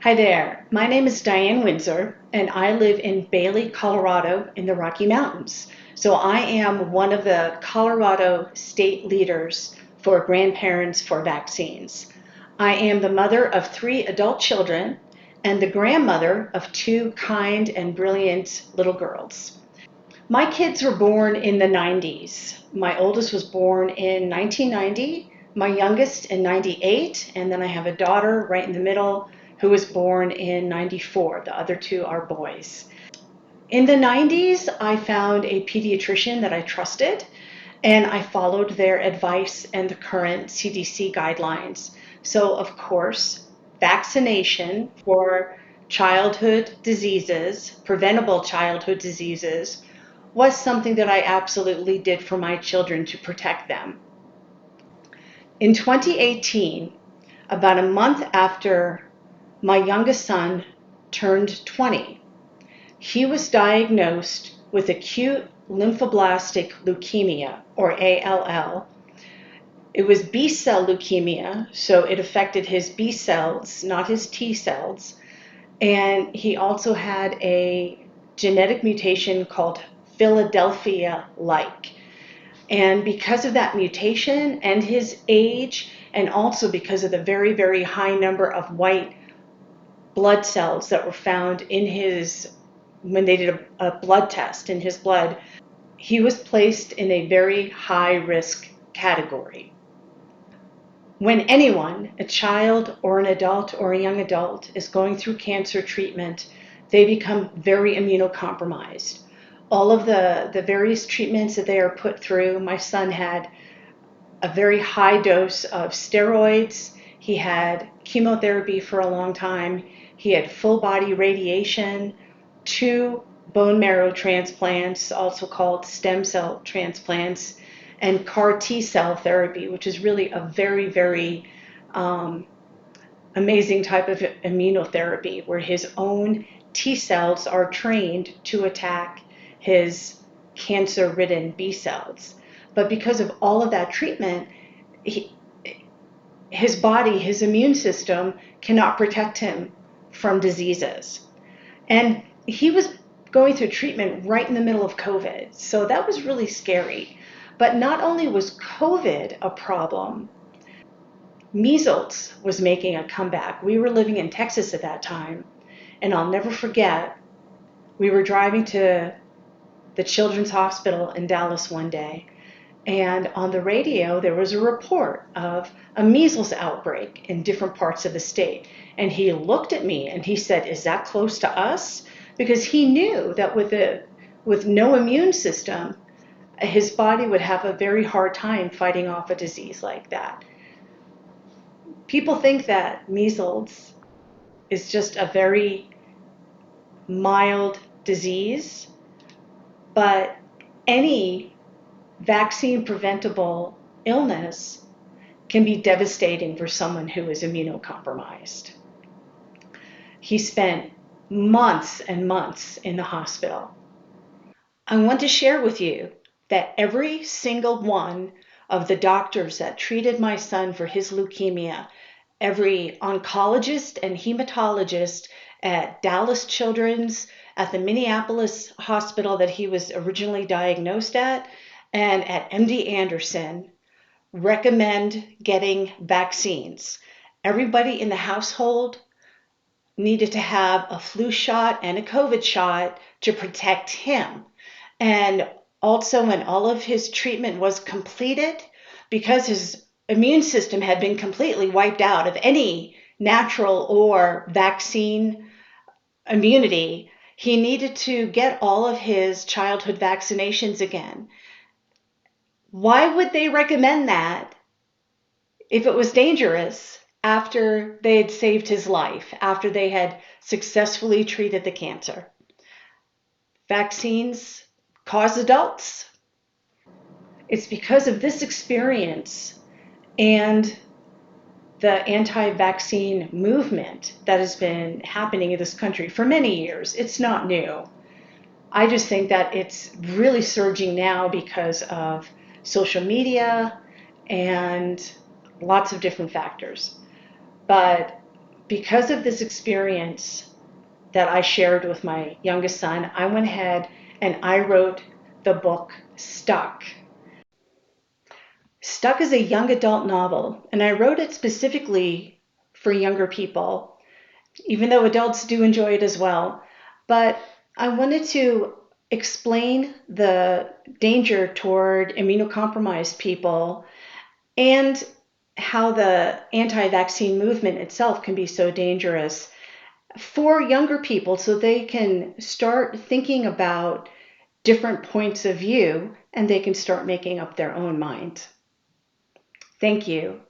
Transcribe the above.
Hi there. My name is Diane Windsor, and I live in Bailey, Colorado, in the Rocky Mountains. So I am one of the Colorado state leaders for grandparents for vaccines. I am the mother of 3 adult children and the grandmother of 2 kind and brilliant little girls. My kids were born in the 90s. My oldest was born in 1990, my youngest in 98, and then I have a daughter right in the middle who was born in 94. The other 2 are boys. In the 90s, I found a pediatrician that I trusted, and I followed their advice and the current CDC guidelines. So, of course, vaccination for childhood diseases, preventable childhood diseases, was something that I absolutely did for my children to protect them. In 2018, about a month after my youngest son turned 20, he was diagnosed with acute lymphoblastic leukemia, or ALL. It was B-cell leukemia, so it affected his B cells, not his T cells. And he also had a genetic mutation called Philadelphia-like. And because of that mutation and his age, and also because of the very, very high number of white blood cells that were found in his, when they did a blood test in his blood, he was placed in a very high risk category. When anyone, a child or an adult or a young adult, is going through cancer treatment, they become very immunocompromised. All of the various treatments that they are put through, my son had a very high dose of steroids. He had chemotherapy for a long time. He had full body radiation, 2 bone marrow transplants, also called stem cell transplants, and CAR T cell therapy, which is really a very, very amazing type of immunotherapy where his own T cells are trained to attack his cancer-ridden B cells. But because of all of that treatment, his body, his immune system cannot protect him from diseases. And he was going through treatment right in the middle of COVID. So that was really scary. But not only was COVID a problem, measles was making a comeback. We were living in Texas at that time, and I'll never forget, we were driving to the Children's Hospital in Dallas one day, and on the radio there was a report of a measles outbreak in different parts of the state. And he looked at me and he said, "Is that close to us?" Because he knew that with no immune system, his body would have a very hard time fighting off a disease like that. People think that measles is just a very mild disease, but any vaccine preventable illness can be devastating for someone who is immunocompromised. He spent months and months in the hospital. I want to share with you that every single one of the doctors that treated my son for his leukemia, every oncologist and hematologist at Dallas Children's, at the Minneapolis hospital that he was originally diagnosed at, and at MD Anderson, recommend getting vaccines. Everybody in the household needed to have a flu shot and a COVID shot to protect him. And also, when all of his treatment was completed, because his immune system had been completely wiped out of any natural or vaccine immunity, he needed to get all of his childhood vaccinations again. Why would they recommend that if it was dangerous after they had saved his life, after they had successfully treated the cancer? Vaccines cause adults. It's because of this experience and the anti-vaccine movement that has been happening in this country for many years. It's not new. I just think that it's really surging now because of social media and lots of different factors. But because of this experience that I shared with my youngest son, I went ahead and I wrote the book Stuck. Stuck is a young adult novel, and I wrote it specifically for younger people, even though adults do enjoy it as well. But I wanted to explain the danger toward immunocompromised people and how the anti-vaccine movement itself can be so dangerous for younger people so they can start thinking about different points of view and they can start making up their own mind. Thank you.